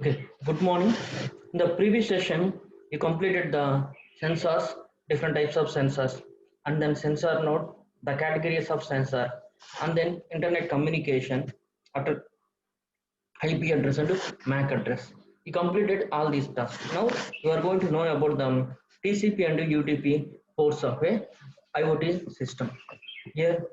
Okay, good morning. In the previous session, you completed the sensors, different types of sensors, and then sensor node, the categories of sensor, and then internet communication, after IP address and MAC address. You completed all these tasks. Now you are going to know about the TCP and UDP ports of a IoT system. Here,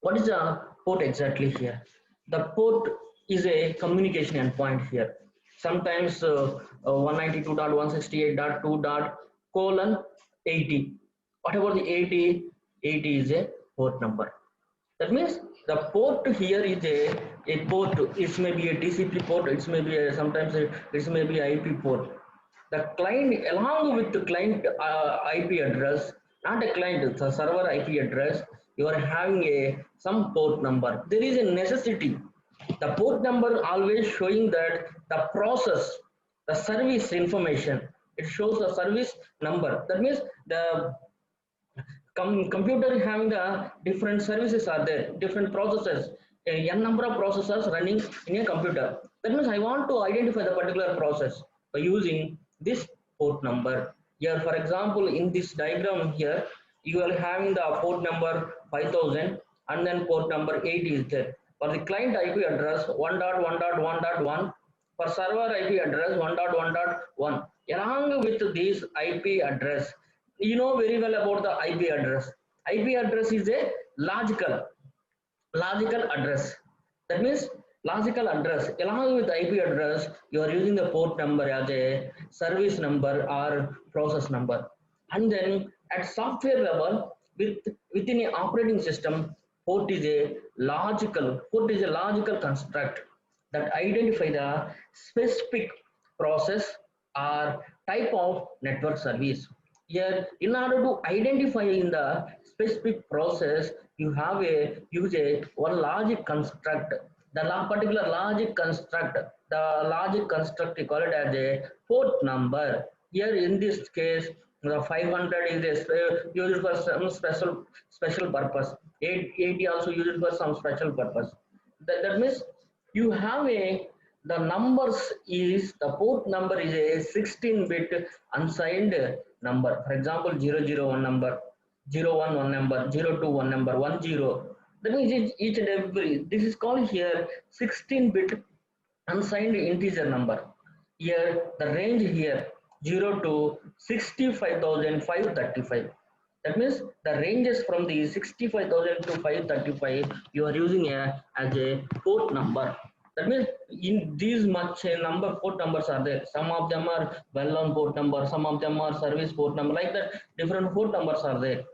what is the port exactly here? The port is a communication endpoint here. Sometimes 192.168.2.colon 80. What about the 80? 80 is a port number. That means the port here is a port. It may be a TCP port. It may be sometimes it may be IP port. The client along with the client IP address, not a client, it's a server IP address. You are having a some port number. There is a necessity. The port number always showing that the process, the service information. It shows the service number. That means the computer having the different services are there, different processors, a n number of processors running in a computer. That means I want to identify the particular process by using this port number. Here for example, in this diagram here, you are having the port number 5000, and then port number 8 is there for the client IP address 1.1.1.1, for server IP address 1.1.1. Along with this IP address, you know very well about the IP address. IP address is a logical address. That means logical address along with IP address, you are using the port number as a service number or process number. And then at software level, within a operating system, port is a logical construct that identify the specific process or type of network service. Here, in order to identify in the specific process, you have a use a one logic construct. The particular logic construct, you call it as a port number. Here, in this case, the 500 is used for some special purpose. 880 also used for some special purpose. That means you have a the numbers is the port number is a 16-bit unsigned number. For example, 001 number, 011 number, 021 number, 10. That means each and every, this is called here 16-bit unsigned integer number. Here the range here 0 to 65,535. That means the ranges from the 65,000 to 535 you are using as a port number. That means in these much number port numbers are there. Some of them are well-known port number, some of them are service port number. Like that, different port numbers are there.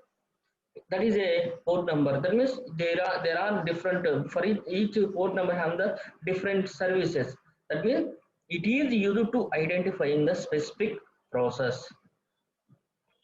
That is a port number. That means there are different for each port number have the different services. That means it is used to identify in the specific process.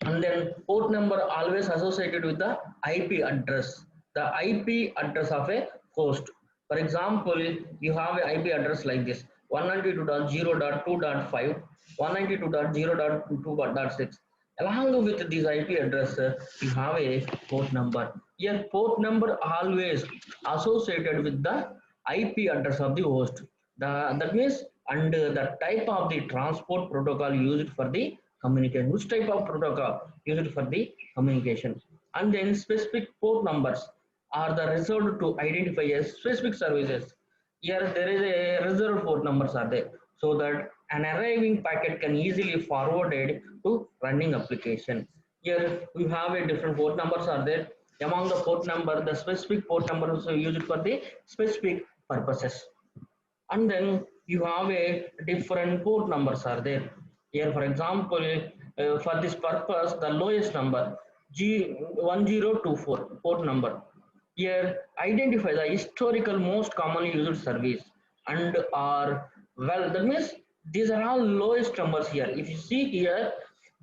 And then port number always associated with the IP address, the IP address of a host. For example, you have an IP address like this 192.0.2.5, 192.0.2.6. Along with this IP address, you have a port number. Here port number always associated with the IP address of the host. That means and the type of the transport protocol used for the communication, which type of protocol used for the communication. And then specific port numbers are the reserved to identify a specific services. Here there is a reserved port numbers are there, so that an arriving packet can easily forwarded to running application. Here we have a different port numbers are there. Among the port number, the specific port number is used for the specific purposes. And then you have a different port numbers are there. Here for example, for this purpose the lowest number G1024 port number, here identify the historical most commonly used service and are, well, that means these are all lowest numbers here. If you see here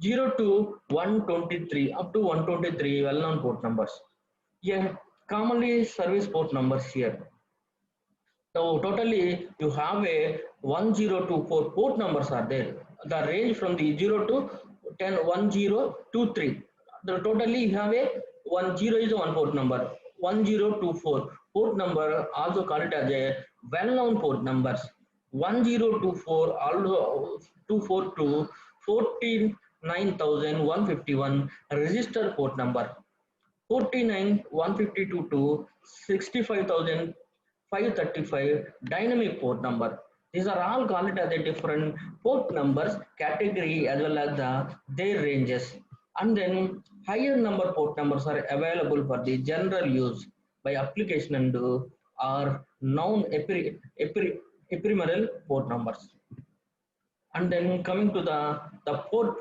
0 to 123 up to 123 well-known port numbers. Here commonly service port numbers here. So totally you have a 1024 port numbers are there. The range from the 0 to 1023. The totally you have a 10 is one port number. 1024 port number also called it as a well-known port numbers. 1024 although 24 to 49,151 register port number, 49,152 to 65,535 dynamic port number. These are all called as the different port numbers category as well as their ranges. And then higher number port numbers are available for the general use by application and are known ephemeral port numbers. And then coming to the port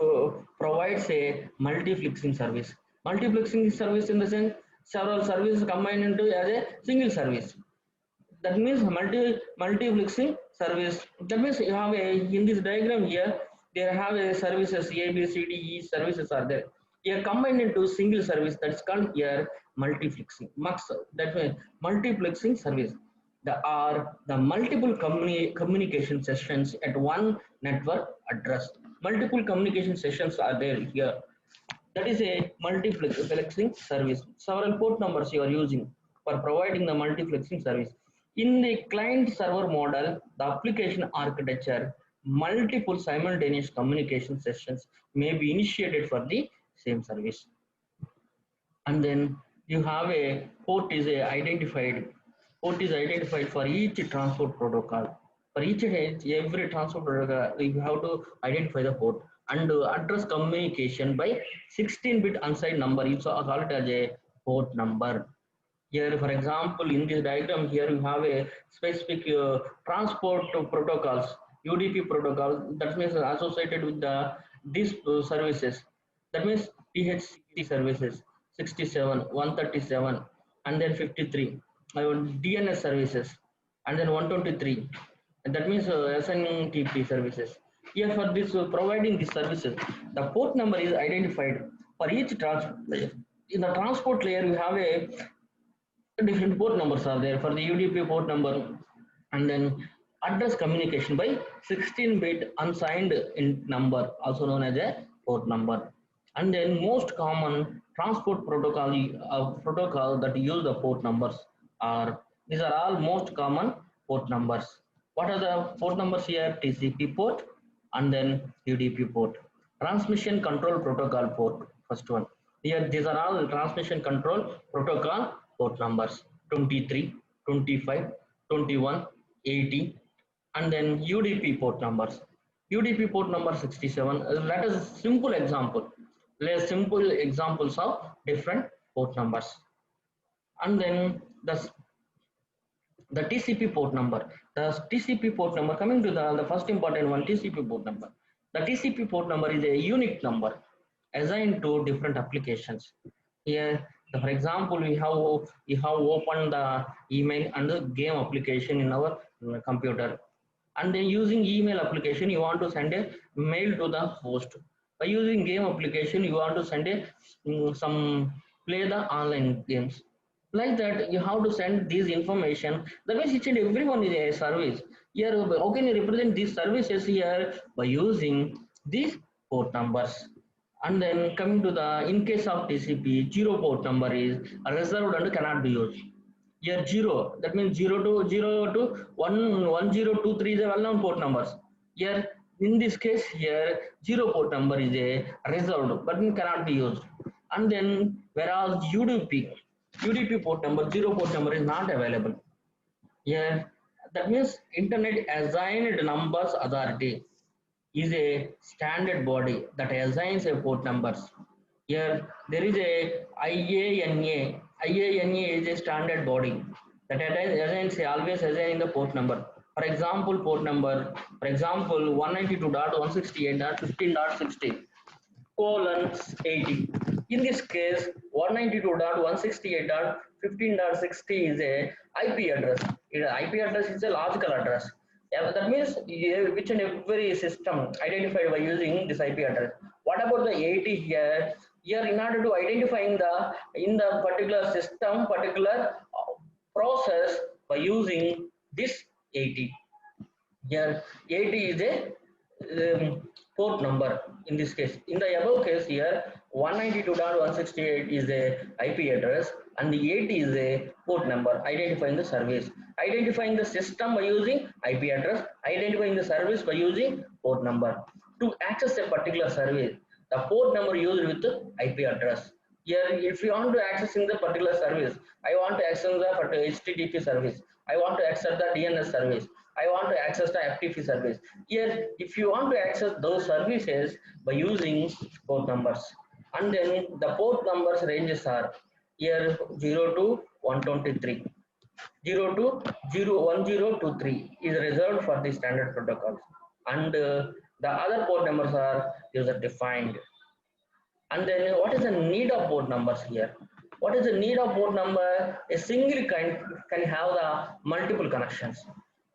provides a multiplexing service. Multiplexing service in the sense several services combined into as a single service. That means multiplexing service. That means you have a in this diagram here there have a services A B C D E services are there. Here combined into single service that's called here multiplexing. That means multiplexing service. There are the multiple communication sessions at one network address. Multiple communication sessions are there here. That is a multiplexing service. Several port numbers you are using for providing the multiplexing service. In the client server model, the application architecture, multiple simultaneous communication sessions may be initiated for the same service. And then you have a port is a identified for each transport protocol. For each every transport protocol you have to identify the port and address communication by 16-bit unsigned number. You call it as a port number. Here for example in this diagram here you have a specific transport protocols, UDP protocol, that means associated with the these services. That means DHCP services 67, 137 and then 53, DNS services and then 123, and that means SNTP services. Here for this providing these services, the port number is identified for each transport layer. In the transport layer, you have a different port numbers are there for the UDP port number, and then address communication by 16-bit unsigned in number, also known as a port number. And then most common transport protocol that use the port numbers are these are all most common port numbers. What are the port numbers here? TCP port and then UDP port. Transmission control protocol port, first one. Here these are all transmission control protocol port numbers 23, 25, 21, 80, and then UDP port numbers. UDP port number 67. Let us simple example. Let's simple examples of different port numbers. And then the TCP port number. The TCP port number, coming to the first important one, TCP port number. The TCP port number is a unique number assigned to different applications. Here, for example, we have opened the email and the game application in our computer, and then using email application you want to send a mail to the host. By using game application you want to send a some play the online games. Like that you have to send this information. That means each and everyone is a service. Here how can you represent these services here? By using these port numbers. And then coming to the in case of TCP, zero port number is reserved and cannot be used. Here zero, that means 0 to 1 1023 is a well-known port numbers. Here in this case here zero port number is a reserved but it cannot be used. And then whereas UDP port number, zero port number is not available. Here that means Internet Assigned Numbers Authority is a standard body that assigns a port numbers. Here there is a IANA. IANA is a standard body that assigns always assigning the port number. For example, port number, for example, 192.168.15.60 colon 80. In this case, 192.168.15.60 is a IP address. IP address is a logical address. Yeah, that means which and every system identified by using this IP address. What about the 80 here? Here, in order to identifying in the particular system, particular process by using this 80. Here, 80 is a port number in this case. In the above case here, 192.168 is a IP address and the 80 is a port number identifying the service. identifying the system by using IP address, identifying the service by using port number. To access a particular service, the port number used with the IP address. Here, if you want to access in the particular service, I want to access the HTTP service, I want to access the DNS service, I want to access the FTP service. Here, if you want to access those services by using port numbers, and then the port numbers ranges are here 0 to 123. 0 to 1023 is reserved for the standard protocols, and the other port numbers are user defined. And then what is the need of port numbers here? What is the need of port number? A single can have the multiple connections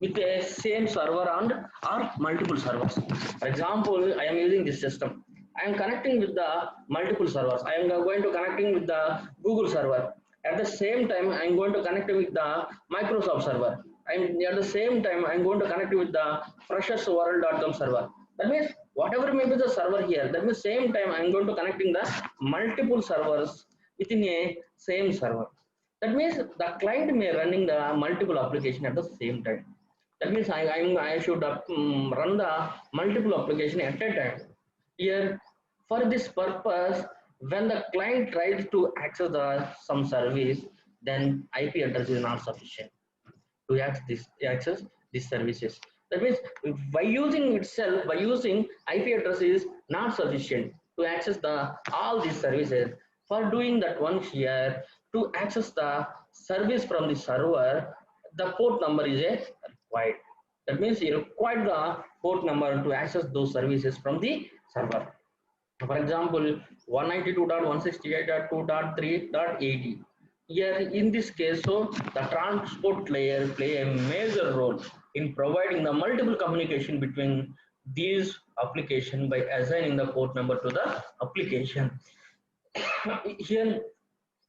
with a same server and or multiple servers. For example, I am using this system. I am connecting with the multiple servers. I am going to connecting with the Google server. At the same time, I am going to connect with the Microsoft server. And at the same time, I am going to connect with the freshersworld.com server. That means whatever may be the server here, that means same time I am going to connecting the multiple servers within a same server. That means the client may running the multiple application at the same time. That means I should run the multiple application at a time. Here, for this purpose, when the client tries to access some service, then IP address is not sufficient to access these services. That means by using itself, by using IP address is not sufficient to access the all these services. For doing that one here, to access the service from the server, the port number is a required. That means you require the port number to access those services from the server. For example, 192.168.2.3.80. Here in this case, so the transport layer play a major role in providing the multiple communication between these application by assigning the port number to the application. Here,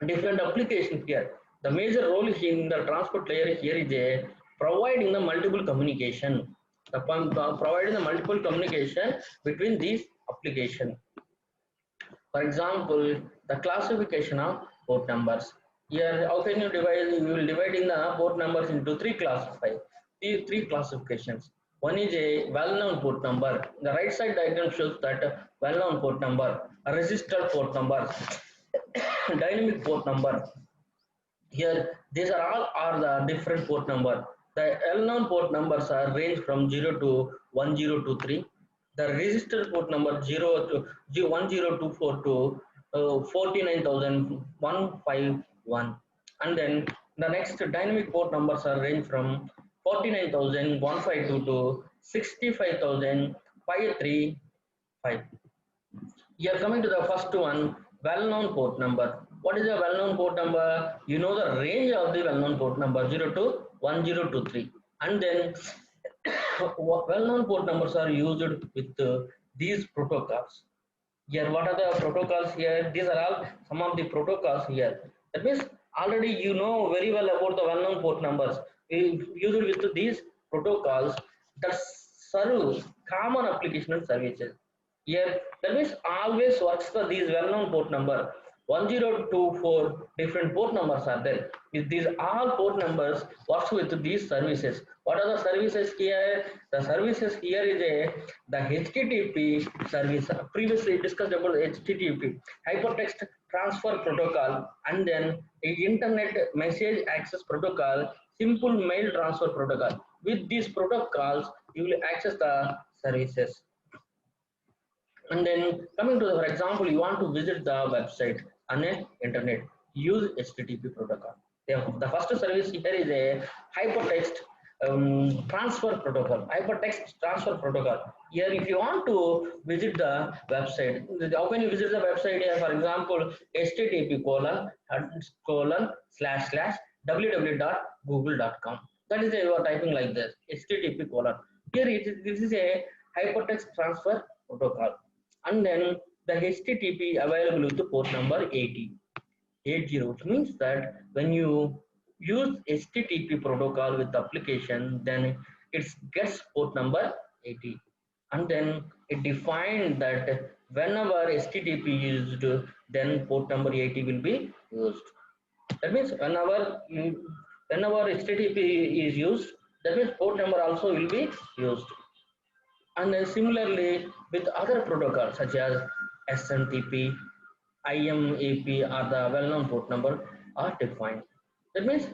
different applications here. The major role in the transport layer here is a providing the multiple communication. Providing the multiple communication between these application. For example, the classification of port numbers. Here, how can you divide? You will divide in the port numbers into these three classifications. One is a well-known port number. The right side diagram shows that well-known port number, a registered port number, dynamic port number. Here, these are all are the different port number. The well-known port numbers are range from 0 to 1023. The registered port number 0 to 10242 to 49,151. And then the next dynamic port numbers are range from 49,152 to 65,535. Here coming to the first one, well-known port number. What is a well-known port number? You know the range of the well-known port number 0 to 1023. And then well-known port numbers are used with these protocols. Here, what are the protocols here? These are all some of the protocols here. That means already you know very well about the well-known port numbers. Used with these protocols that serve common application and services. Here, that means always works for these well-known port number. 1024 different port numbers are there. With these all port numbers works with these services. What are the services here? The services here is the HTTP service. Previously discussed about HTTP, hypertext transfer protocol, and then internet message access protocol, simple mail transfer protocol. With these protocols, you will access the services. And then coming to, for example, you want to visit the website on the internet, use HTTP protocol. The first service here is a hypertext transfer protocol. Hypertext transfer protocol. Here, if you want to visit the website, how can you visit the website here? For example, http://www.google.com. That is you are typing like this. http:// Here this is a hypertext transfer protocol. And then the HTTP available with the port number 80. Which means that when you use HTTP protocol with the application, then it gets port number 80. And then it defined that whenever HTTP used, then port number 80 will be used. That means whenever Whenever HTTP is used, that means port number also will be used. And then similarly with other protocols such as SMTP, IMAP are the well-known port number are defined. That means,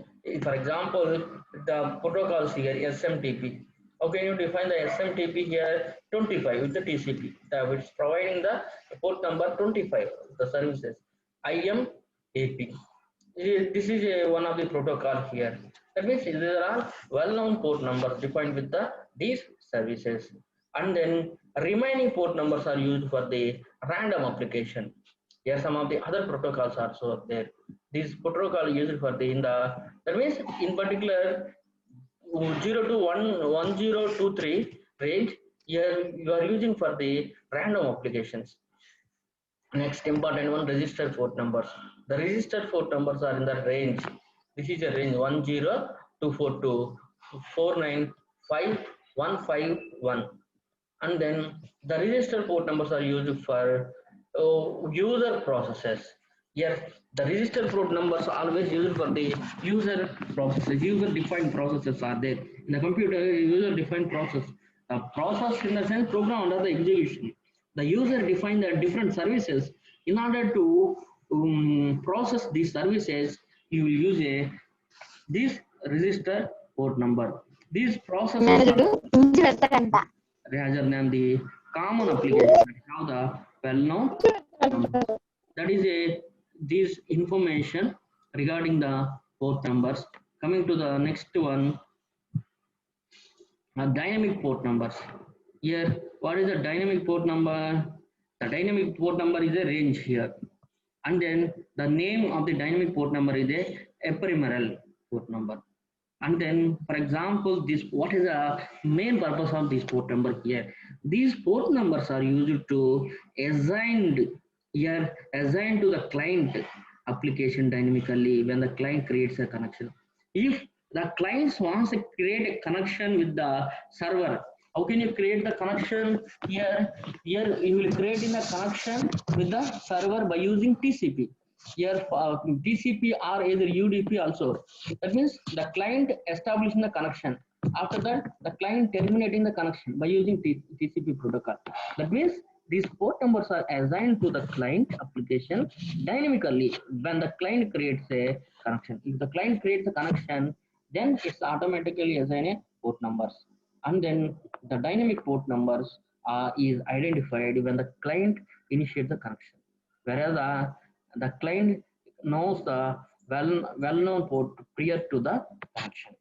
for example, the protocols here SMTP. How can you define the SMTP here? 25 with the TCP, which is providing the port number 25, the services. IMAP. This is one of the protocol here. That means there are well-known port numbers defined with these services, and then remaining port numbers are used for the random application. Here some of the other protocols are also there. This protocol used for the in the that means in particular 0 to 1023 range. Here you are using for the random applications. Next important one, registered port numbers. The registered port numbers are in the range. This is a range 10242 495151. And then the registered port numbers are used for user processes. Here, the registered port numbers are always used for the user processes. User defined processes are there. In the computer, user defined process. The process in the sense program under the execution. The user define the different services. In order to process these services, you will use this register port number. These processes rather than the common application that have the well-known number. That is this information regarding the port numbers. Coming to the next one, dynamic port numbers. Here, what is the dynamic port number? The dynamic port number is a range here, and then the name of the dynamic port number is a ephemeral port number. And then, for example, this what is the main purpose of this port number here? These port numbers are used to assigned to the client application dynamically when the client creates a connection. If the client wants to create a connection with the server, how can you create the connection here? Here you will create in a connection with the server by using TCP. Here TCP or either UDP also. That means the client establishing the connection. After that, the client terminating the connection by using TCP protocol. That means these port numbers are assigned to the client application dynamically when the client creates a connection. If the client creates a connection, then it's automatically assigned a port numbers. And then the dynamic port numbers is identified when the client initiates the connection. Whereas the client knows the well-known port prior to the connection.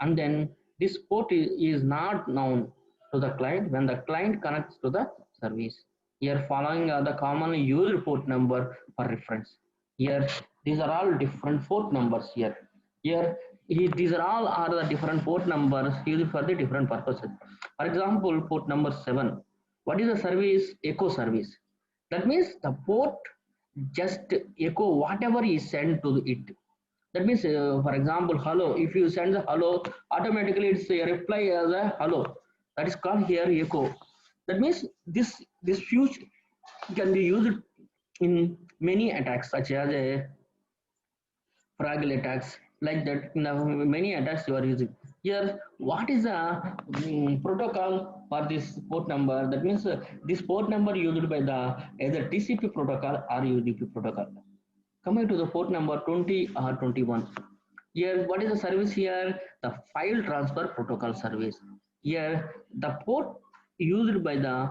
And then this port is not known to the client when the client connects to the service. Here following are the commonly used port number for reference. Here these are all different port numbers here. Here these are all are the different port numbers used for the different purposes. For example, port number 7. What is the service? Echo service. That means the port just echo whatever is sent to it. That means, for example, hello. If you send the hello, automatically it's a reply as a hello. That is called here echo. That means this fuse can be used in many attacks, such as a fragile attacks, like that. In many attacks you are using. Here, what is the protocol for this port number? That means this port number used by the either TCP protocol or UDP protocol. Coming to the port number 20 or 21. Here, what is the service here? The file transfer protocol service. Here, the port used by the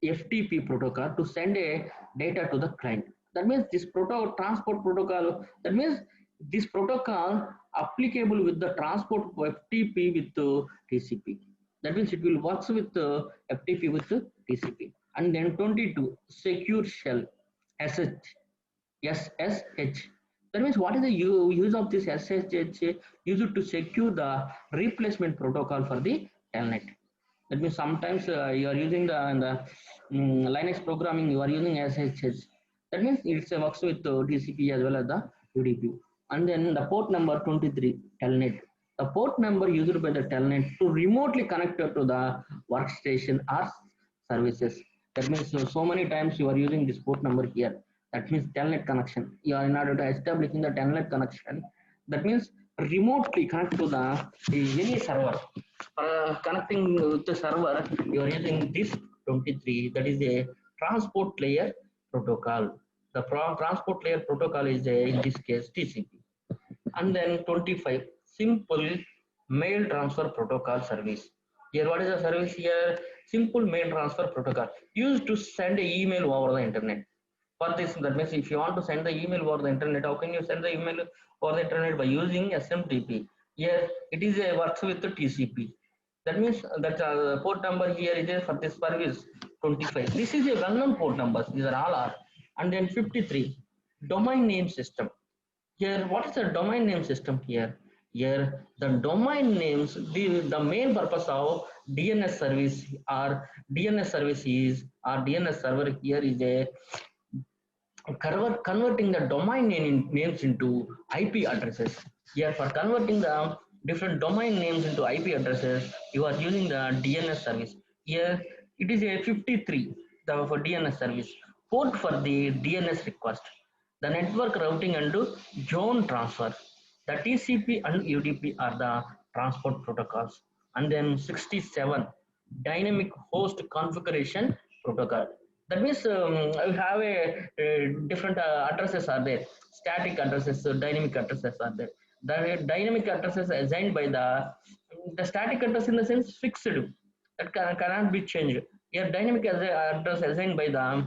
FTP protocol to send a data to the client. That means this transport protocol, that means this protocol applicable with the transport FTP with TCP. That means it will work with FTP with TCP. And then 22, secure shell, SSH. That means what is the use of this SSH? Used to secure the replacement protocol for the telnet. That means sometimes you are using the Linux programming, you are using SSH. That means it works with TCP as well as the UDP. And then the port number 23, telnet. The port number used by the telnet to remotely connect to the workstation or services. That means so many times you are using this port number here. That means telnet connection. You are in order to establishing the telnet connection. That means remotely connect to the any server. Connecting with the server, you are using this 23. That is a transport layer protocol. The transport layer protocol is in this case TCP. And then 25, simple mail transfer protocol service. Here, what is the service here? Simple mail transfer protocol used to send an email over the internet. For this, that means if you want to send the email over the internet, how can you send the email over the internet? By using SMTP. Here, it is a works with the TCP. That means that port number here is for this service 25. This is a well-known port numbers. These are all are. And then 53, domain name system. Here, what is the domain name system here? Here, the domain names, the main purpose of DNS service or DNS service is, or DNS server here is a converting the domain names into IP addresses. Here, for converting the different domain names into IP addresses, you are using the DNS service. Here, it is a 53 for DNS service. Port for the DNS request. The network routing and zone transfer. The TCP and UDP are the transport protocols. And then 67, dynamic host configuration protocol. That means you have a different addresses are there. Static addresses, dynamic addresses are there. The dynamic addresses assigned by the static address in the sense fixed that cannot be changed. Here dynamic address assigned by the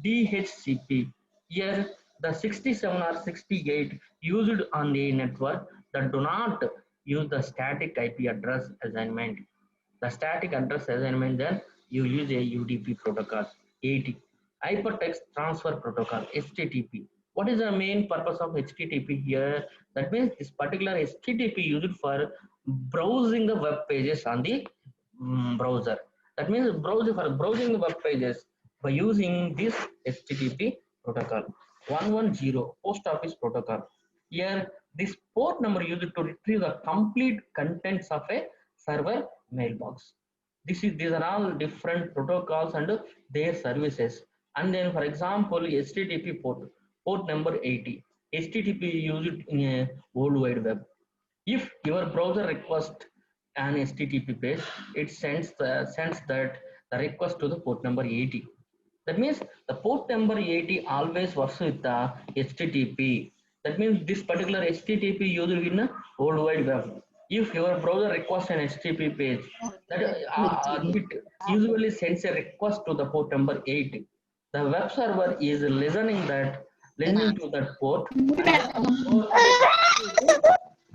DHCP. Here the 67 or 68 used on the network that do not use the static IP address assignment. The static address assignment, then you use a UDP protocol. 80, hypertext transfer protocol, HTTP. What is the main purpose of HTTP here? That means this particular HTTP used for browsing the web pages on the browser. That means for browsing the web pages by using this HTTP protocol. 110, post office protocol. Here this port number used to retrieve the complete contents of a server mailbox. These are all different protocols and their services. And then for example, HTTP port number 80. HTTP used in a World Wide Web. If your browser requests an HTTP page, it sends that the request to the port number 80. That means the port number 80 always works with the HTTP. That means this particular HTTP used in a World Wide Web. If your browser requests an HTTP page, that it usually sends a request to the port number 80. The web server is listening to that port and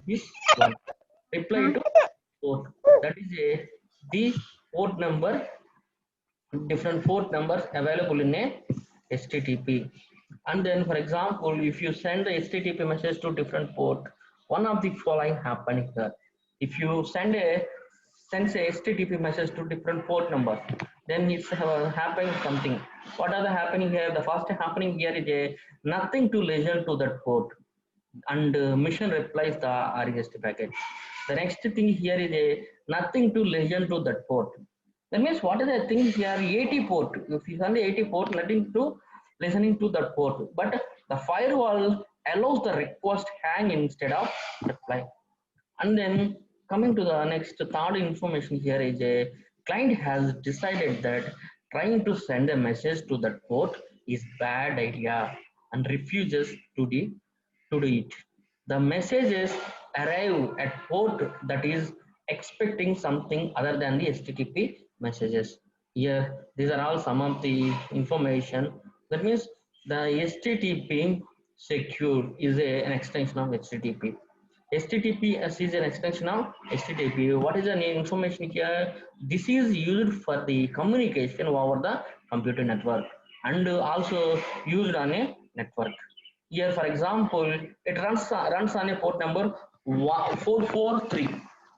this one reply to port. That is the port number, different port numbers available in a HTTP. And then for example, if you send the HTTP message to different port, one of the following happening here. If you sends a HTTP message to different port numbers, then it's happening something. What are the happening here? The first happening here is a nothing to listen to that port, and mission replies the REST packet. The next thing here is a nothing to listen to that port. That means what is the thing here? 80 port. If you send the 80 port, nothing to listening to that port. But the firewall allows the request hang instead of reply. And then coming to the next third information here is a client has decided that trying to send a message to that port is bad idea and refuses to do it. The messages arrive at port that is expecting something other than the HTTP messages. Here, these are all some of the information. That means the HTTP secure is an extension of HTTP. HTTPS is an extension of HTTP. What is the information here? This is used for the communication over the computer network and also used on a network. Here, for example, it runs on a port number 443.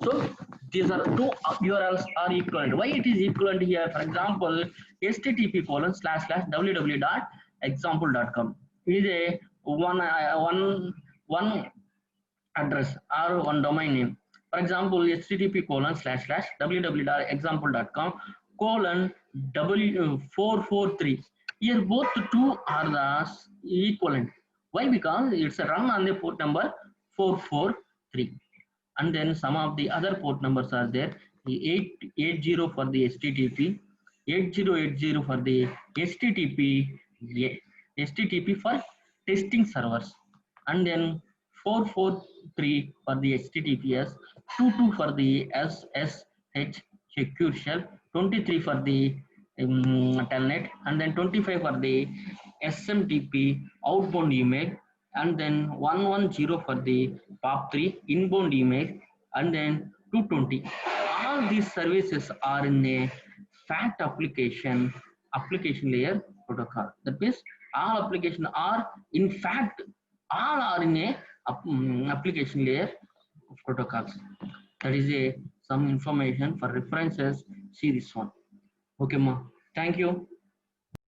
So these are two URLs are equivalent. Why it is equivalent here? For example, http://www.example.com is a one address or one domain name. For example, http://www.example.com :w443. Here both two are the equivalent. Why? Because it's a run on the port number 443. and then some of the other port numbers are there. The 880 for the HTTP, 8080 for the HTTP, HTTP for testing servers, and then 443 for the HTTPS, 22 for the SSH secure shell, 23 for the telnet, and then 25 for the SMTP outbound email, and then 110 for the POP3 inbound email, and then 220. All these services are in a FAT application layer protocol. That means all applications are in fact all are in a application layer protocols. That is a some information for references. See this one. Okay, ma. Thank you.